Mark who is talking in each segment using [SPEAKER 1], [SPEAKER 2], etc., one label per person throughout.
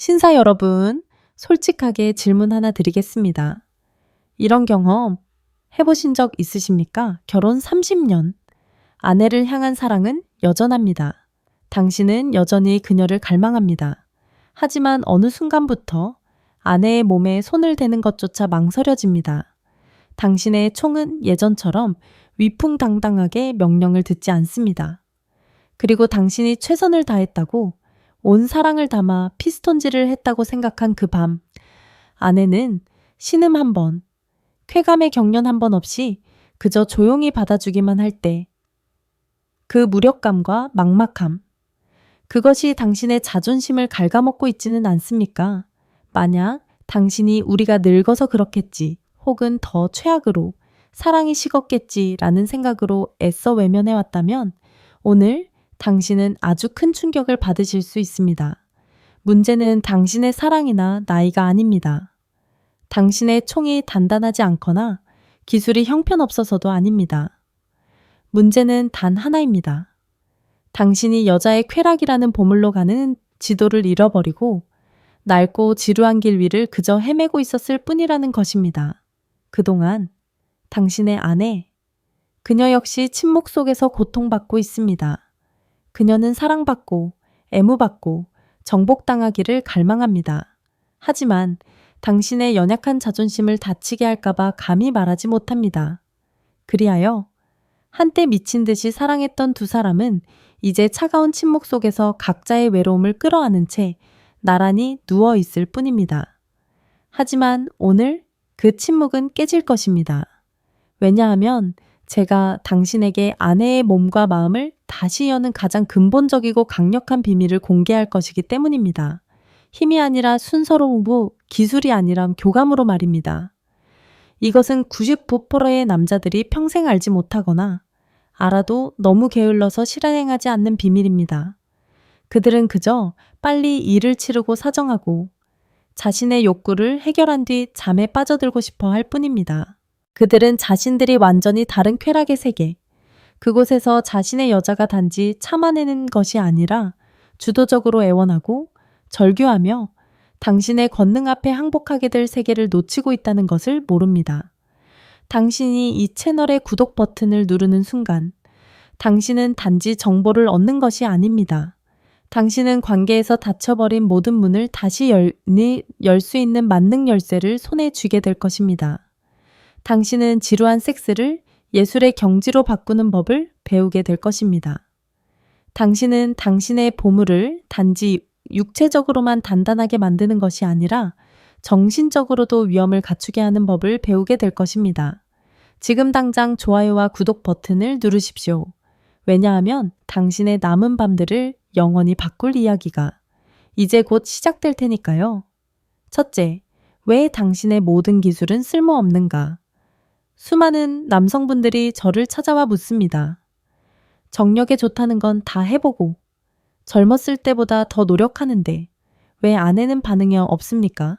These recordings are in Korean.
[SPEAKER 1] 신사 여러분, 솔직하게 질문 하나 드리겠습니다. 이런 경험 해보신 적 있으십니까? 결혼 30년. 아내를 향한 사랑은 여전합니다. 당신은 여전히 그녀를 갈망합니다. 하지만 어느 순간부터 아내의 몸에 손을 대는 것조차 망설여집니다. 당신의 총은 예전처럼 위풍당당하게 명령을 듣지 않습니다. 그리고 당신이 최선을 다했다고 온 사랑을 담아 피스톤질을 했다고 생각한 그 밤, 아내는 신음 한 번, 쾌감의 경련 한 번 없이 그저 조용히 받아주기만 할 때, 그 무력감과 막막함, 그것이 당신의 자존심을 갉아먹고 있지는 않습니까? 만약 당신이 우리가 늙어서 그렇겠지, 혹은 더 최악으로 사랑이 식었겠지라는 생각으로 애써 외면해왔다면 오늘 당신은 아주 큰 충격을 받으실 수 있습니다. 문제는 당신의 사랑이나 나이가 아닙니다. 당신의 총이 단단하지 않거나 기술이 형편없어서도 아닙니다. 문제는 단 하나입니다. 당신이 여자의 쾌락이라는 보물로 가는 지도를 잃어버리고 낡고 지루한 길 위를 그저 헤매고 있었을 뿐이라는 것입니다. 그동안 당신의 아내, 그녀 역시 침묵 속에서 고통받고 있습니다. 그녀는 사랑받고 애무받고 정복당하기를 갈망합니다. 하지만 당신의 연약한 자존심을 다치게 할까봐 감히 말하지 못합니다. 그리하여 한때 미친 듯이 사랑했던 두 사람은 이제 차가운 침묵 속에서 각자의 외로움을 끌어안은 채 나란히 누워 있을 뿐입니다. 하지만 오늘 그 침묵은 깨질 것입니다. 왜냐하면 제가 당신에게 아내의 몸과 마음을 다시 여는 가장 근본적이고 강력한 비밀을 공개할 것이기 때문입니다. 힘이 아니라 순서로우고 기술이 아니라 교감으로 말입니다. 이것은 99%의 남자들이 평생 알지 못하거나 알아도 너무 게을러서 실행하지 않는 비밀입니다. 그들은 그저 빨리 일을 치르고 사정하고 자신의 욕구를 해결한 뒤 잠에 빠져들고 싶어 할 뿐입니다. 그들은 자신들이 완전히 다른 쾌락의 세계, 그곳에서 자신의 여자가 단지 참아내는 것이 아니라 주도적으로 애원하고 절규하며 당신의 권능 앞에 항복하게 될 세계를 놓치고 있다는 것을 모릅니다. 당신이 이 채널의 구독 버튼을 누르는 순간 당신은 단지 정보를 얻는 것이 아닙니다. 당신은 관계에서 닫혀버린 모든 문을 다시 열 수 있는 만능 열쇠를 손에 쥐게 될 것입니다. 당신은 지루한 섹스를 예술의 경지로 바꾸는 법을 배우게 될 것입니다. 당신은 당신의 보물을 단지 육체적으로만 단단하게 만드는 것이 아니라 정신적으로도 위험을 갖추게 하는 법을 배우게 될 것입니다. 지금 당장 좋아요와 구독 버튼을 누르십시오. 왜냐하면 당신의 남은 밤들을 영원히 바꿀 이야기가 이제 곧 시작될 테니까요. 첫째, 왜 당신의 모든 기술은 쓸모없는가? 수많은 남성분들이 저를 찾아와 묻습니다. 정력에 좋다는 건 다 해보고 젊었을 때보다 더 노력하는데 왜 아내는 반응이 없습니까?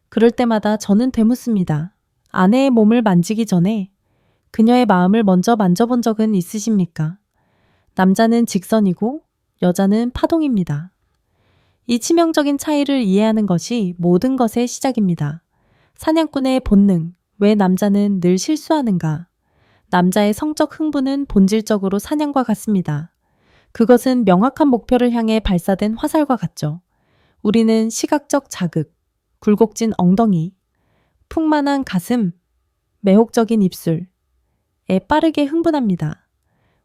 [SPEAKER 1] 그럴 때마다 저는 되묻습니다. 아내의 몸을 만지기 전에 그녀의 마음을 먼저 만져본 적은 있으십니까? 남자는 직선이고 여자는 파동입니다. 이 치명적인 차이를 이해하는 것이 모든 것의 시작입니다. 사냥꾼의 본능, 왜 남자는 늘 실수하는가? 남자의 성적 흥분은 본질적으로 사냥과 같습니다. 그것은 명확한 목표를 향해 발사된 화살과 같죠. 우리는 시각적 자극, 굴곡진 엉덩이, 풍만한 가슴, 매혹적인 입술에 빠르게 흥분합니다.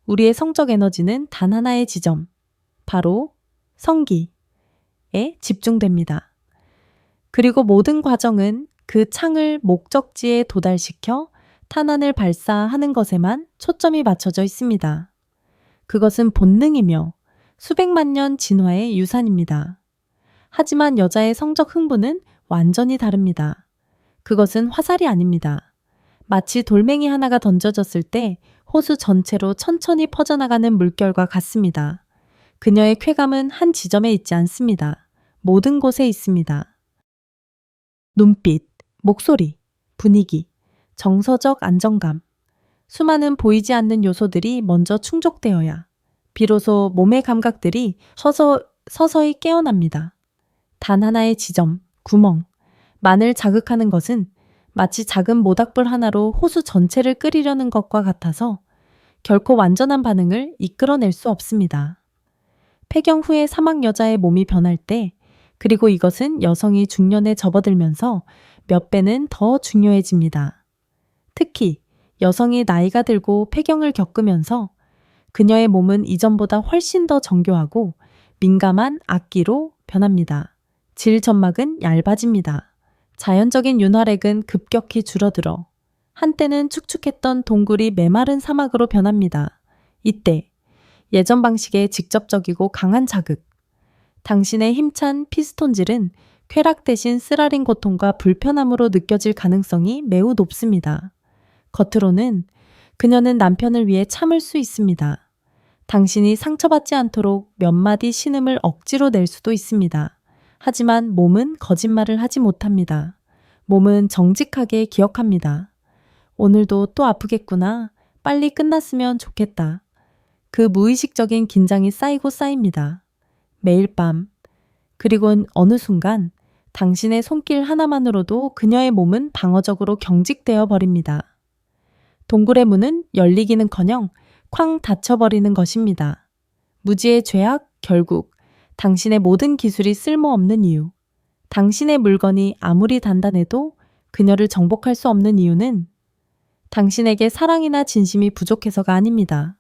[SPEAKER 1] 우리의 성적 에너지는 단 하나의 지점, 바로 성기에 집중됩니다. 그리고 모든 과정은 그 창을 목적지에 도달시켜 탄환을 발사하는 것에만 초점이 맞춰져 있습니다. 그것은 본능이며 수백만 년 진화의 유산입니다. 하지만 여자의 성적 흥분은 완전히 다릅니다. 그것은 화살이 아닙니다. 마치 돌멩이 하나가 던져졌을 때 호수 전체로 천천히 퍼져나가는 물결과 같습니다. 그녀의 쾌감은 한 지점에 있지 않습니다. 모든 곳에 있습니다. 눈빛, 목소리, 분위기, 정서적 안정감, 수많은 보이지 않는 요소들이 먼저 충족되어야 비로소 몸의 감각들이 서서히 깨어납니다. 단 하나의 지점, 구멍, 만을 자극하는 것은 마치 작은 모닥불 하나로 호수 전체를 끓이려는 것과 같아서 결코 완전한 반응을 이끌어낼 수 없습니다. 폐경 후에 사막 여자의 몸이 변할 때, 그리고 이것은 여성이 중년에 접어들면서 몇 배는 더 중요해집니다. 특히 여성이 나이가 들고 폐경을 겪으면서 그녀의 몸은 이전보다 훨씬 더 정교하고 민감한 악기로 변합니다. 질 점막은 얇아집니다. 자연적인 윤활액은 급격히 줄어들어 한때는 축축했던 동굴이 메마른 사막으로 변합니다. 이때 예전 방식의 직접적이고 강한 자극, 당신의 힘찬 피스톤질은 쾌락 대신 쓰라린 고통과 불편함으로 느껴질 가능성이 매우 높습니다. 겉으로는 그녀는 남편을 위해 참을 수 있습니다. 당신이 상처받지 않도록 몇 마디 신음을 억지로 낼 수도 있습니다. 하지만 몸은 거짓말을 하지 못합니다. 몸은 정직하게 기억합니다. 오늘도 또 아프겠구나. 빨리 끝났으면 좋겠다. 그 무의식적인 긴장이 쌓이고 쌓입니다. 매일 밤, 그리고 어느 순간 당신의 손길 하나만으로도 그녀의 몸은 방어적으로 경직되어 버립니다. 동굴의 문은 열리기는커녕 쾅 닫혀버리는 것입니다. 무지의 죄악, 결국 당신의 모든 기술이 쓸모없는 이유. 당신의 물건이 아무리 단단해도 그녀를 정복할 수 없는 이유는 당신에게 사랑이나 진심이 부족해서가 아닙니다.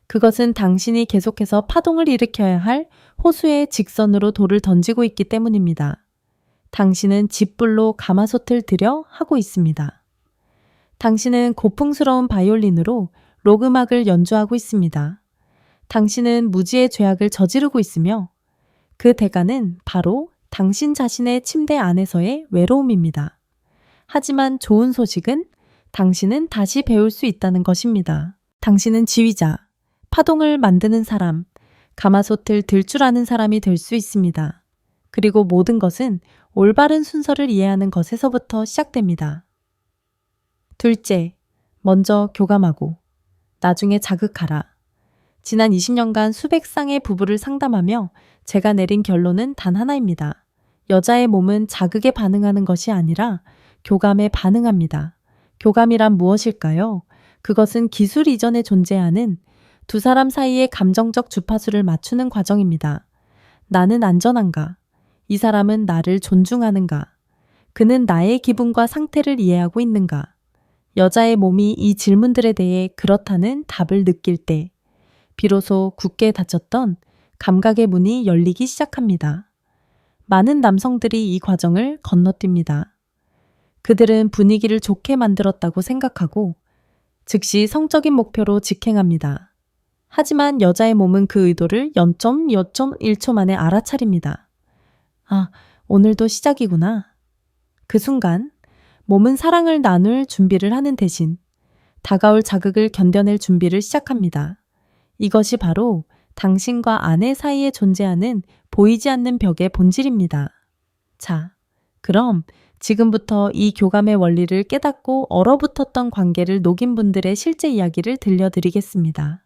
[SPEAKER 1] 그것은 당신이 계속해서 파동을 일으켜야 할 호수의 직선으로 돌을 던지고 있기 때문입니다. 당신은 짓불로 가마솥을 들여 하고 있습니다. 당신은 고풍스러운 바이올린으로 록 음악을 연주하고 있습니다. 당신은 무지의 죄악을 저지르고 있으며 그 대가는 바로 당신 자신의 침대 안에서의 외로움입니다. 하지만 좋은 소식은 당신은 다시 배울 수 있다는 것입니다. 당신은 지휘자, 파동을 만드는 사람, 가마솥을 들 줄 아는 사람이 될 수 있습니다. 그리고 모든 것은 올바른 순서를 이해하는 것에서부터 시작됩니다. 둘째, 먼저 교감하고 나중에 자극하라. 지난 20년간 수백 쌍의 부부를 상담하며 제가 내린 결론은 단 하나입니다. 여자의 몸은 자극에 반응하는 것이 아니라 교감에 반응합니다. 교감이란 무엇일까요? 그것은 기술 이전에 존재하는 두 사람 사이의 감정적 주파수를 맞추는 과정입니다. 나는 안전한가? 이 사람은 나를 존중하는가? 그는 나의 기분과 상태를 이해하고 있는가? 여자의 몸이 이 질문들에 대해 그렇다는 답을 느낄 때 비로소 굳게 닫혔던 감각의 문이 열리기 시작합니다. 많은 남성들이 이 과정을 건너뜁니다. 그들은 분위기를 좋게 만들었다고 생각하고 즉시 성적인 목표로 직행합니다. 하지만 여자의 몸은 그 의도를 0.1초 만에 알아차립니다. 아, 오늘도 시작이구나. 그 순간 몸은 사랑을 나눌 준비를 하는 대신 다가올 자극을 견뎌낼 준비를 시작합니다. 이것이 바로 당신과 아내 사이에 존재하는 보이지 않는 벽의 본질입니다. 자, 그럼 지금부터 이 교감의 원리를 깨닫고 얼어붙었던 관계를 녹인 분들의 실제 이야기를 들려드리겠습니다.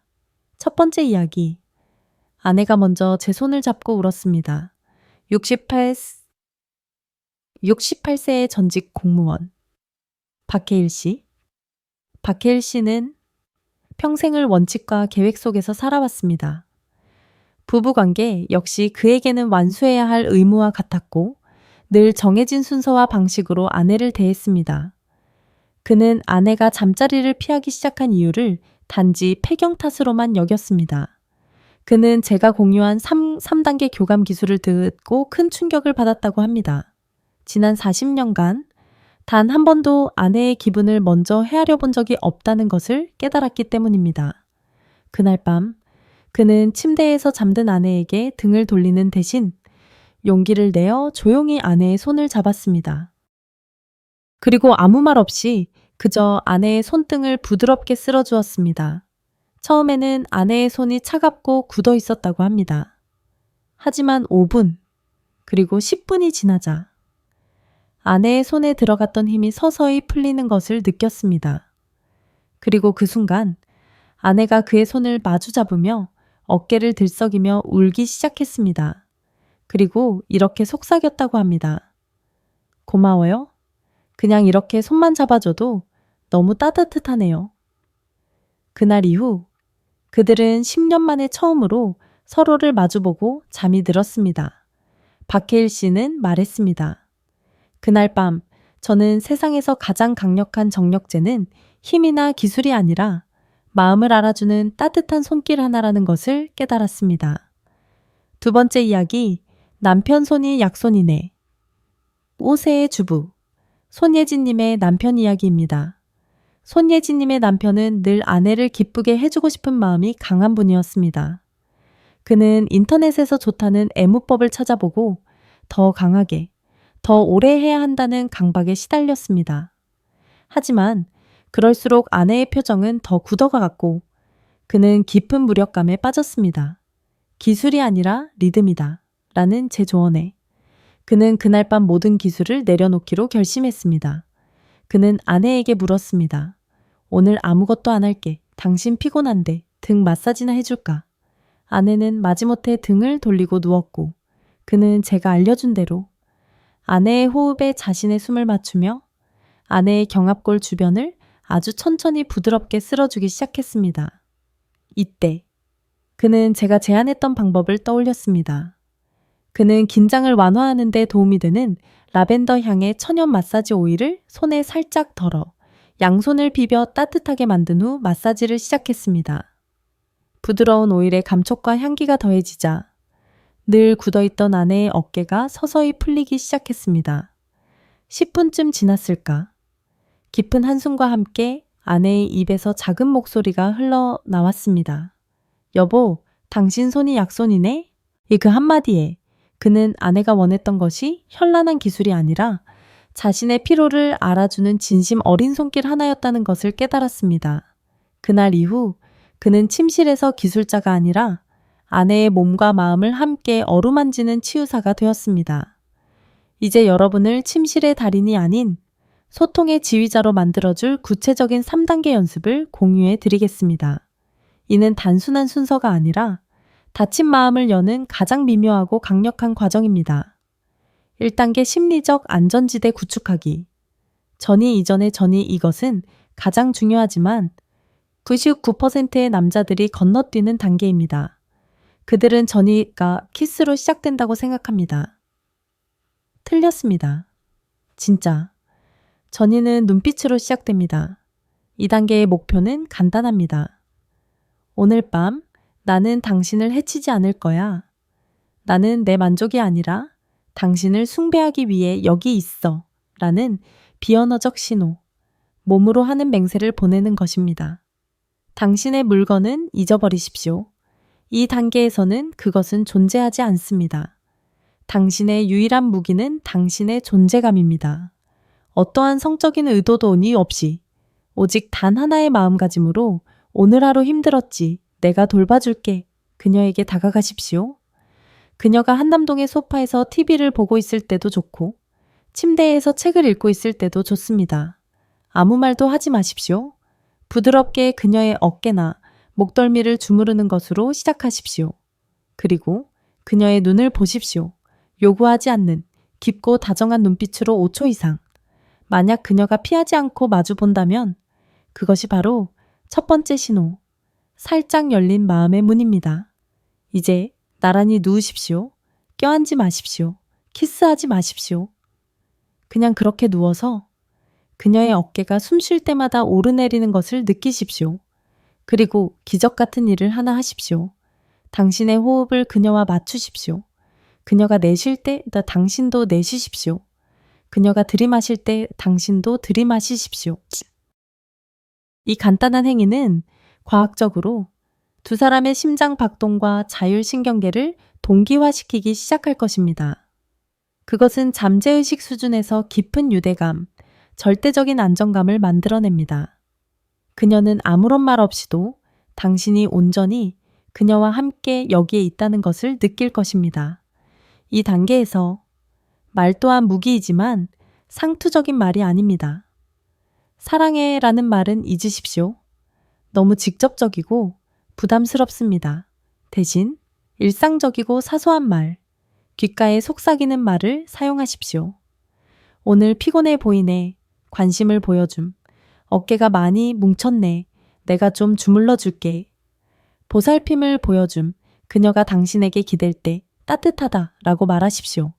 [SPEAKER 1] 첫 번째 이야기. 아내가 먼저 제 손을 잡고 울었습니다. 68세의 전직 공무원. 박해일 씨. 박해일 씨는 평생을 원칙과 계획 속에서 살아왔습니다. 부부관계 역시 그에게는 완수해야 할 의무와 같았고 늘 정해진 순서와 방식으로 아내를 대했습니다. 그는 아내가 잠자리를 피하기 시작한 이유를 단지 폐경 탓으로만 여겼습니다. 그는 제가 공유한 3단계 교감 기술을 듣고 큰 충격을 받았다고 합니다. 지난 40년간 단 한 번도 아내의 기분을 먼저 헤아려 본 적이 없다는 것을 깨달았기 때문입니다. 그날 밤 그는 침대에서 잠든 아내에게 등을 돌리는 대신 용기를 내어 조용히 아내의 손을 잡았습니다. 그리고 아무 말 없이 그저 아내의 손등을 부드럽게 쓸어주었습니다. 처음에는 아내의 손이 차갑고 굳어 있었다고 합니다. 하지만 5분, 그리고 10분이 지나자 아내의 손에 들어갔던 힘이 서서히 풀리는 것을 느꼈습니다. 그리고 그 순간 아내가 그의 손을 마주 잡으며 어깨를 들썩이며 울기 시작했습니다. 그리고 이렇게 속삭였다고 합니다. 고마워요. 그냥 이렇게 손만 잡아줘도 너무 따뜻하네요. 그날 이후 그들은 10년 만에 처음으로 서로를 마주보고 잠이 들었습니다. 박해일 씨는 말했습니다. 그날 밤 저는 세상에서 가장 강력한 정력제는 힘이나 기술이 아니라 마음을 알아주는 따뜻한 손길 하나라는 것을 깨달았습니다. 두 번째 이야기, 남편 손이 약손이네. 5세의 주부, 손예진님의 남편 이야기입니다. 손예진님의 남편은 늘 아내를 기쁘게 해주고 싶은 마음이 강한 분이었습니다. 그는 인터넷에서 좋다는 애무법을 찾아보고 더 강하게, 더 오래 해야 한다는 강박에 시달렸습니다. 하지만 그럴수록 아내의 표정은 더 굳어가갔고 그는 깊은 무력감에 빠졌습니다. 기술이 아니라 리듬이다 라는 제 조언에 그는 그날 밤 모든 기술을 내려놓기로 결심했습니다. 그는 아내에게 물었습니다. 오늘 아무것도 안 할게. 당신 피곤한데 등 마사지나 해줄까? 아내는 마지못해 등을 돌리고 누웠고 그는 제가 알려준 대로 아내의 호흡에 자신의 숨을 맞추며 아내의 경합골 주변을 아주 천천히 부드럽게 쓸어주기 시작했습니다. 이때 그는 제가 제안했던 방법을 떠올렸습니다. 그는 긴장을 완화하는 데 도움이 되는 라벤더 향의 천연 마사지 오일을 손에 살짝 덜어 양손을 비벼 따뜻하게 만든 후 마사지를 시작했습니다. 부드러운 오일의 감촉과 향기가 더해지자 늘 굳어있던 아내의 어깨가 서서히 풀리기 시작했습니다. 10분쯤 지났을까? 깊은 한숨과 함께 아내의 입에서 작은 목소리가 흘러나왔습니다. 여보, 당신 손이 약손이네? 이 그 한마디에 그는 아내가 원했던 것이 현란한 기술이 아니라 자신의 피로를 알아주는 진심 어린 손길 하나였다는 것을 깨달았습니다. 그날 이후 그는 침실에서 기술자가 아니라 아내의 몸과 마음을 함께 어루만지는 치유사가 되었습니다. 이제 여러분을 침실의 달인이 아닌 소통의 지휘자로 만들어줄 구체적인 3단계 연습을 공유해 드리겠습니다. 이는 단순한 순서가 아니라 닫힌 마음을 여는 가장 미묘하고 강력한 과정입니다. 1단계 심리적 안전지대 구축하기. 전이 이전의 전이 이것은 가장 중요하지만 99%의 남자들이 건너뛰는 단계입니다. 그들은 전이가 키스로 시작된다고 생각합니다. 틀렸습니다. 진짜. 전이는 눈빛으로 시작됩니다. 2단계의 목표는 간단합니다. 오늘 밤 나는 당신을 해치지 않을 거야. 나는 내 만족이 아니라 당신을 숭배하기 위해 여기 있어 라는 비언어적 신호, 몸으로 하는 맹세를 보내는 것입니다. 당신의 물건은 잊어버리십시오. 이 단계에서는 그것은 존재하지 않습니다. 당신의 유일한 무기는 당신의 존재감입니다. 어떠한 성적인 의도도니 없이 오직 단 하나의 마음가짐으로 오늘 하루 힘들었지, 내가 돌봐줄게. 그녀에게 다가가십시오. 그녀가 한남동의 소파에서 TV를 보고 있을 때도 좋고 침대에서 책을 읽고 있을 때도 좋습니다. 아무 말도 하지 마십시오. 부드럽게 그녀의 어깨나 목덜미를 주무르는 것으로 시작하십시오. 그리고 그녀의 눈을 보십시오. 요구하지 않는 깊고 다정한 눈빛으로 5초 이상. 만약 그녀가 피하지 않고 마주 본다면 그것이 바로 첫 번째 신호, 살짝 열린 마음의 문입니다. 이제 나란히 누우십시오. 껴안지 마십시오. 키스하지 마십시오. 그냥 그렇게 누워서 그녀의 어깨가 숨 쉴 때마다 오르내리는 것을 느끼십시오. 그리고 기적 같은 일을 하나 하십시오. 당신의 호흡을 그녀와 맞추십시오. 그녀가 내쉴 때 당신도 내쉬십시오. 그녀가 들이마실 때 당신도 들이마시십시오. 이 간단한 행위는 과학적으로 두 사람의 심장 박동과 자율신경계를 동기화시키기 시작할 것입니다. 그것은 잠재의식 수준에서 깊은 유대감, 절대적인 안정감을 만들어냅니다. 그녀는 아무런 말 없이도 당신이 온전히 그녀와 함께 여기에 있다는 것을 느낄 것입니다. 이 단계에서 말 또한 무기이지만 상투적인 말이 아닙니다. 사랑해라는 말은 잊으십시오. 너무 직접적이고 부담스럽습니다. 대신 일상적이고 사소한 말, 귓가에 속삭이는 말을 사용하십시오. 오늘 피곤해 보이네. 관심을 보여줌. 어깨가 많이 뭉쳤네. 내가 좀 주물러 줄게. 보살핌을 보여줌. 그녀가 당신에게 기댈 때 따뜻하다 라고 말하십시오.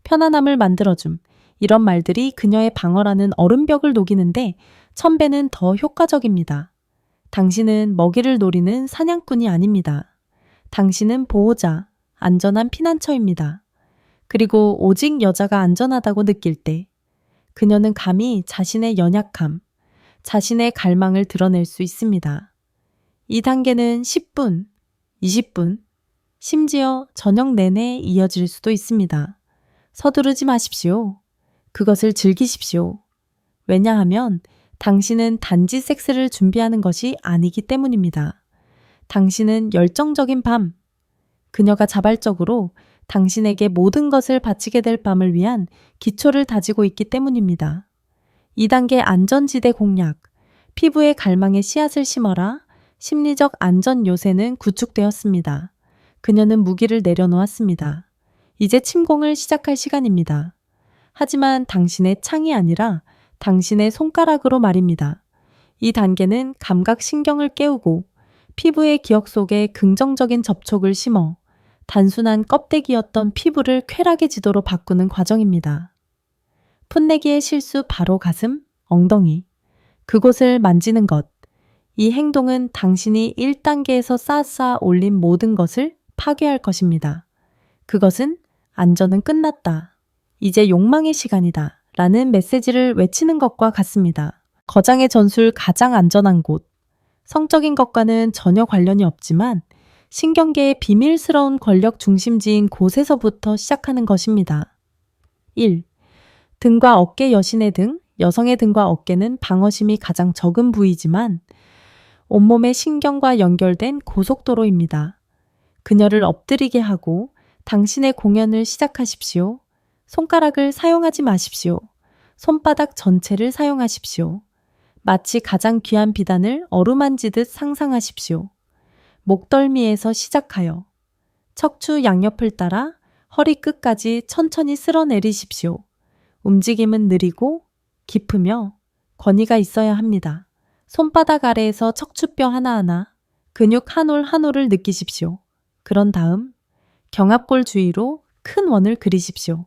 [SPEAKER 1] 편안함을 만들어줌. 이런 말들이 그녀의 방어라는 얼음벽을 녹이는데 1000배는 더 효과적입니다. 당신은 먹이를 노리는 사냥꾼이 아닙니다. 당신은 보호자, 안전한 피난처입니다. 그리고 오직 여자가 안전하다고 느낄 때 그녀는 감히 자신의 연약함, 자신의 갈망을 드러낼 수 있습니다. 이 단계는 10분, 20분, 심지어 저녁 내내 이어질 수도 있습니다. 서두르지 마십시오. 그것을 즐기십시오. 왜냐하면 당신은 단지 섹스를 준비하는 것이 아니기 때문입니다. 당신은 열정적인 밤, 그녀가 자발적으로 당신에게 모든 것을 바치게 될 밤을 위한 기초를 다지고 있기 때문입니다. 2단계 안전지대 공략, 피부의 갈망의 씨앗을 심어라. 심리적 안전 요새는 구축되었습니다. 그녀는 무기를 내려놓았습니다. 이제 침공을 시작할 시간입니다. 하지만 당신의 창이 아니라 당신의 손가락으로 말입니다. 이 단계는 감각신경을 깨우고 피부의 기억 속에 긍정적인 접촉을 심어 단순한 껍데기였던 피부를 쾌락의 지도로 바꾸는 과정입니다. 풋내기의 실수 바로 가슴, 엉덩이, 그곳을 만지는 것. 이 행동은 당신이 1단계에서 쌓아 올린 모든 것을 파괴할 것입니다. 그것은 안전은 끝났다. 이제 욕망의 시간이다. 라는 메시지를 외치는 것과 같습니다. 거장의 전술 가장 안전한 곳. 성적인 것과는 전혀 관련이 없지만 신경계의 비밀스러운 권력 중심지인 곳에서부터 시작하는 것입니다. 1. 등과 어깨 여신의 등, 여성의 등과 어깨는 방어심이 가장 적은 부위지만 온몸의 신경과 연결된 고속도로입니다. 그녀를 엎드리게 하고 당신의 공연을 시작하십시오. 손가락을 사용하지 마십시오. 손바닥 전체를 사용하십시오. 마치 가장 귀한 비단을 어루만지듯 상상하십시오. 목덜미에서 시작하여 척추 양옆을 따라 허리 끝까지 천천히 쓸어내리십시오. 움직임은 느리고 깊으며 권위가 있어야 합니다. 손바닥 아래에서 척추뼈 하나하나, 근육 한 올 한 올을 느끼십시오. 그런 다음 경합골 주위로 큰 원을 그리십시오.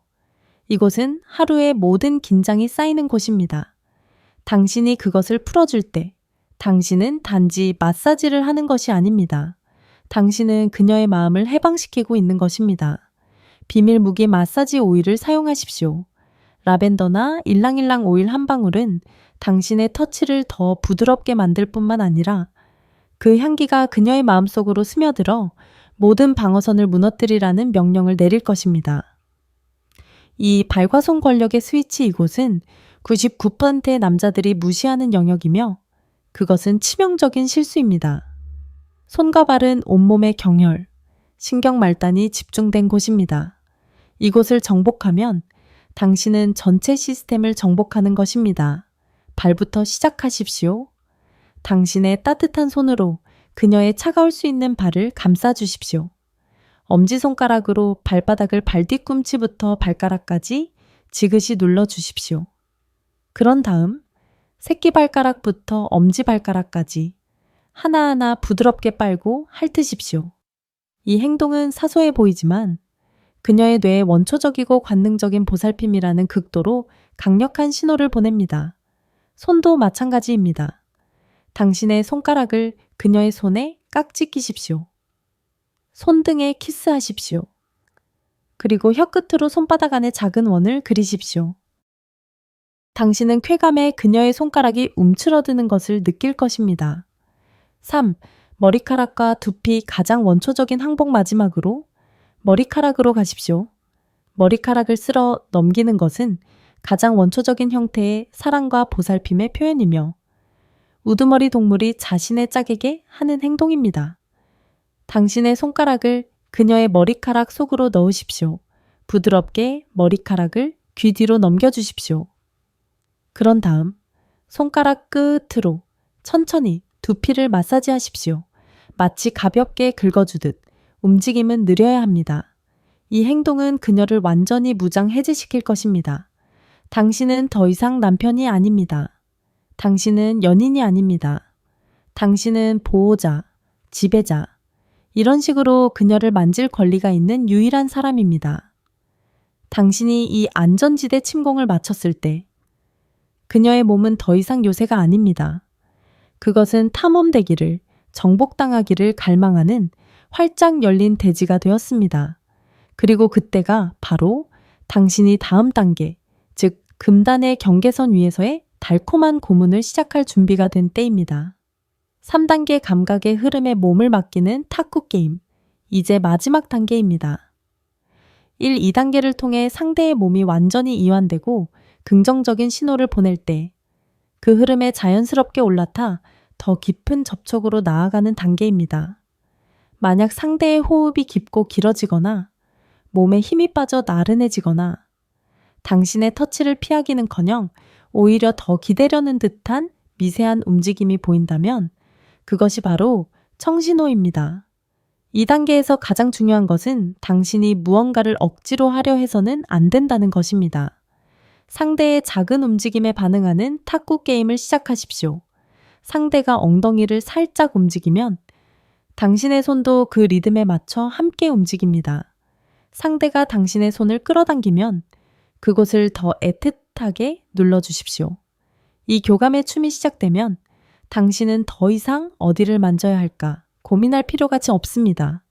[SPEAKER 1] 이곳은 하루의 모든 긴장이 쌓이는 곳입니다. 당신이 그것을 풀어줄 때 당신은 단지 마사지를 하는 것이 아닙니다. 당신은 그녀의 마음을 해방시키고 있는 것입니다. 비밀 무기 마사지 오일을 사용하십시오. 라벤더나 일랑일랑 오일 한 방울은 당신의 터치를 더 부드럽게 만들 뿐만 아니라 그 향기가 그녀의 마음속으로 스며들어 모든 방어선을 무너뜨리라는 명령을 내릴 것입니다. 이 발과손 권력의 스위치 이곳은 99%의 남자들이 무시하는 영역이며 그것은 치명적인 실수입니다. 손과 발은 온몸의 경혈, 신경 말단이 집중된 곳입니다. 이곳을 정복하면 당신은 전체 시스템을 정복하는 것입니다. 발부터 시작하십시오. 당신의 따뜻한 손으로 그녀의 차가울 수 있는 발을 감싸주십시오. 엄지손가락으로 발바닥을 발뒤꿈치부터 발가락까지 지그시 눌러주십시오. 그런 다음 새끼발가락부터 엄지발가락까지 하나하나 부드럽게 빨고 핥으십시오. 이 행동은 사소해 보이지만 그녀의 뇌에 원초적이고 관능적인 보살핌이라는 극도로 강력한 신호를 보냅니다. 손도 마찬가지입니다. 당신의 손가락을 그녀의 손에 깍지 끼십시오. 손등에 키스하십시오. 그리고 혀끝으로 손바닥 안에 작은 원을 그리십시오. 당신은 쾌감에 그녀의 손가락이 움츠러드는 것을 느낄 것입니다. 3. 머리카락과 두피 가장 원초적인 항복 마지막으로 머리카락으로 가십시오. 머리카락을 쓸어 넘기는 것은 가장 원초적인 형태의 사랑과 보살핌의 표현이며 우두머리 동물이 자신의 짝에게 하는 행동입니다. 당신의 손가락을 그녀의 머리카락 속으로 넣으십시오. 부드럽게 머리카락을 귀 뒤로 넘겨주십시오. 그런 다음 손가락 끝으로 천천히 두피를 마사지하십시오. 마치 가볍게 긁어주듯 움직임은 느려야 합니다. 이 행동은 그녀를 완전히 무장해제시킬 것입니다. 당신은 더 이상 남편이 아닙니다. 당신은 연인이 아닙니다. 당신은 보호자, 지배자, 이런 식으로 그녀를 만질 권리가 있는 유일한 사람입니다. 당신이 이 안전지대 침공을 마쳤을 때 그녀의 몸은 더 이상 요새가 아닙니다. 그것은 탐험되기를, 정복당하기를 갈망하는 활짝 열린 대지가 되었습니다. 그리고 그때가 바로 당신이 다음 단계, 즉 금단의 경계선 위에서의 달콤한 고문을 시작할 준비가 된 때입니다. 3단계 감각의 흐름에 몸을 맡기는 탁구 게임, 이제 마지막 단계입니다. 1, 2단계를 통해 상대의 몸이 완전히 이완되고 긍정적인 신호를 보낼 때 그 흐름에 자연스럽게 올라타 더 깊은 접촉으로 나아가는 단계입니다. 만약 상대의 호흡이 깊고 길어지거나 몸에 힘이 빠져 나른해지거나 당신의 터치를 피하기는커녕 오히려 더 기대려는 듯한 미세한 움직임이 보인다면 그것이 바로 청신호입니다. 2단계에서 가장 중요한 것은 당신이 무언가를 억지로 하려 해서는 안 된다는 것입니다. 상대의 작은 움직임에 반응하는 탁구 게임을 시작하십시오. 상대가 엉덩이를 살짝 움직이면 당신의 손도 그 리듬에 맞춰 함께 움직입니다. 상대가 당신의 손을 끌어당기면 그곳을 더 애틋하게 눌러주십시오. 이 교감의 춤이 시작되면 당신은 더 이상 어디를 만져야 할까 고민할 필요가 없습니다.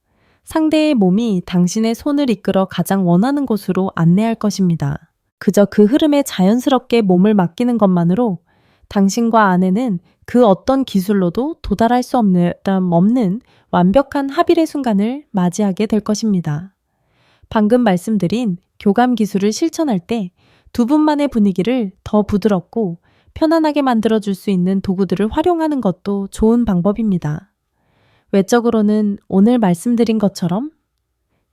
[SPEAKER 1] 상대의 몸이 당신의 손을 이끌어 가장 원하는 곳으로 안내할 것입니다. 그저 그 흐름에 자연스럽게 몸을 맡기는 것만으로 당신과 아내는 그 어떤 기술로도 도달할 수 없는 완벽한 합일의 순간을 맞이하게 될 것입니다. 방금 말씀드린 교감 기술을 실천할 때 두 분만의 분위기를 더 부드럽고 편안하게 만들어줄 수 있는 도구들을 활용하는 것도 좋은 방법입니다. 외적으로는 오늘 말씀드린 것처럼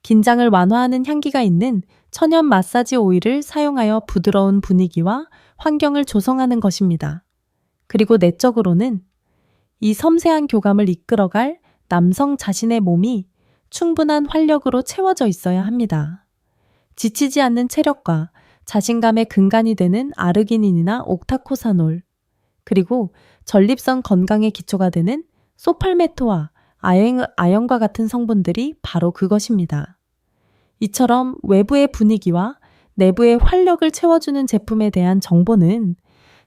[SPEAKER 1] 긴장을 완화하는 향기가 있는 천연 마사지 오일을 사용하여 부드러운 분위기와 환경을 조성하는 것입니다. 그리고 내적으로는 이 섬세한 교감을 이끌어갈 남성 자신의 몸이 충분한 활력으로 채워져 있어야 합니다. 지치지 않는 체력과 자신감의 근간이 되는 아르기닌이나 옥타코사놀, 그리고 전립선 건강의 기초가 되는 소팔메토와 아연과 같은 성분들이 바로 그것입니다. 이처럼 외부의 분위기와 내부의 활력을 채워주는 제품에 대한 정보는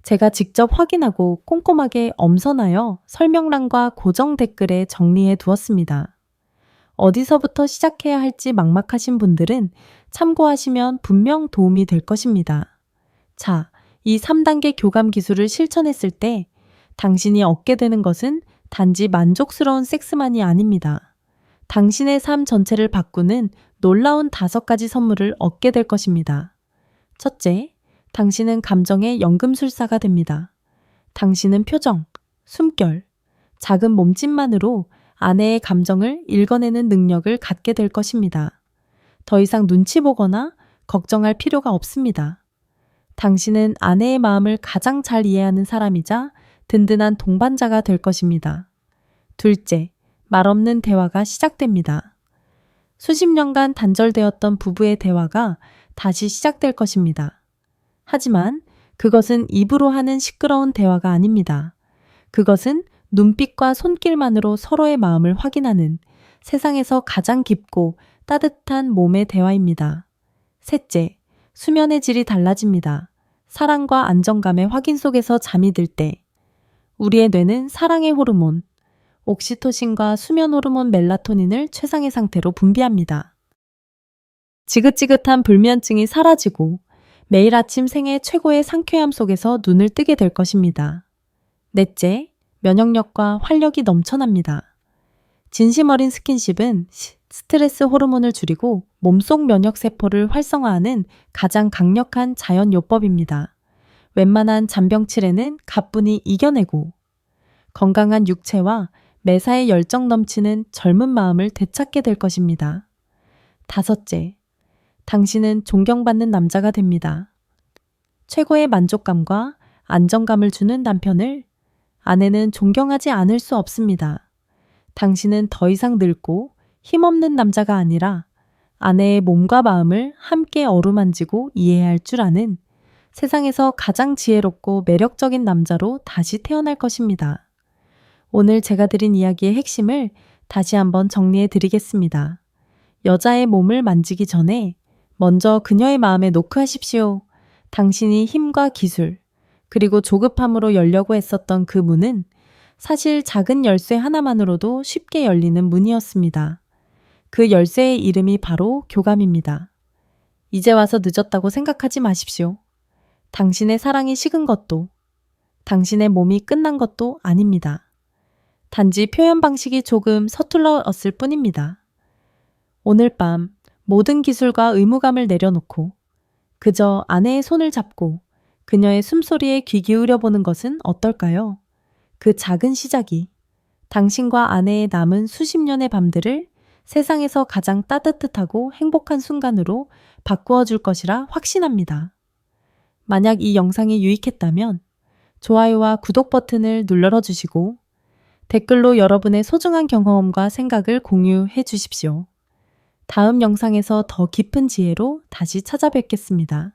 [SPEAKER 1] 제가 직접 확인하고 꼼꼼하게 엄선하여 설명란과 고정 댓글에 정리해 두었습니다. 어디서부터 시작해야 할지 막막하신 분들은 참고하시면 분명 도움이 될 것입니다. 자, 이 3단계 교감 기술을 실천했을 때 당신이 얻게 되는 것은 단지 만족스러운 섹스만이 아닙니다. 당신의 삶 전체를 바꾸는 놀라운 5가지 선물을 얻게 될 것입니다. 첫째, 당신은 감정의 연금술사가 됩니다. 당신은 표정, 숨결, 작은 몸짓만으로 아내의 감정을 읽어내는 능력을 갖게 될 것입니다. 더 이상 눈치 보거나 걱정할 필요가 없습니다. 당신은 아내의 마음을 가장 잘 이해하는 사람이자 든든한 동반자가 될 것입니다. 둘째, 말없는 대화가 시작됩니다. 수십 년간 단절되었던 부부의 대화가 다시 시작될 것입니다. 하지만 그것은 입으로 하는 시끄러운 대화가 아닙니다. 그것은 눈빛과 손길만으로 서로의 마음을 확인하는 세상에서 가장 깊고 따뜻한 몸의 대화입니다. 셋째, 수면의 질이 달라집니다. 사랑과 안정감의 확인 속에서 잠이 들 때 우리의 뇌는 사랑의 호르몬, 옥시토신과 수면 호르몬 멜라토닌을 최상의 상태로 분비합니다. 지긋지긋한 불면증이 사라지고 매일 아침 생애 최고의 상쾌함 속에서 눈을 뜨게 될 것입니다. 넷째, 면역력과 활력이 넘쳐납니다. 진심 어린 스킨십은 스트레스 호르몬을 줄이고 몸속 면역세포를 활성화하는 가장 강력한 자연요법입니다. 웬만한 잔병치레는 가뿐히 이겨내고 건강한 육체와 매사에 열정 넘치는 젊은 마음을 되찾게 될 것입니다. 다섯째, 당신은 존경받는 남자가 됩니다. 최고의 만족감과 안정감을 주는 남편을 아내는 존경하지 않을 수 없습니다. 당신은 더 이상 늙고 힘없는 남자가 아니라 아내의 몸과 마음을 함께 어루만지고 이해할 줄 아는 세상에서 가장 지혜롭고 매력적인 남자로 다시 태어날 것입니다. 오늘 제가 드린 이야기의 핵심을 다시 한번 정리해 드리겠습니다. 여자의 몸을 만지기 전에 먼저 그녀의 마음에 노크하십시오. 당신이 힘과 기술, 그리고 조급함으로 열려고 했었던 그 문은 사실 작은 열쇠 하나만으로도 쉽게 열리는 문이었습니다. 그 열쇠의 이름이 바로 교감입니다. 이제 와서 늦었다고 생각하지 마십시오. 당신의 사랑이 식은 것도, 당신의 몸이 끝난 것도 아닙니다. 단지 표현 방식이 조금 서툴렀을 뿐입니다. 오늘 밤 모든 기술과 의무감을 내려놓고 그저 아내의 손을 잡고 그녀의 숨소리에 귀 기울여 보는 것은 어떨까요? 그 작은 시작이 당신과 아내의 남은 수십 년의 밤들을 세상에서 가장 따뜻하고 행복한 순간으로 바꾸어 줄 것이라 확신합니다. 만약 이 영상이 유익했다면 좋아요와 구독 버튼을 눌러 주시고 댓글로 여러분의 소중한 경험과 생각을 공유해 주십시오. 다음 영상에서 더 깊은 지혜로 다시 찾아뵙겠습니다.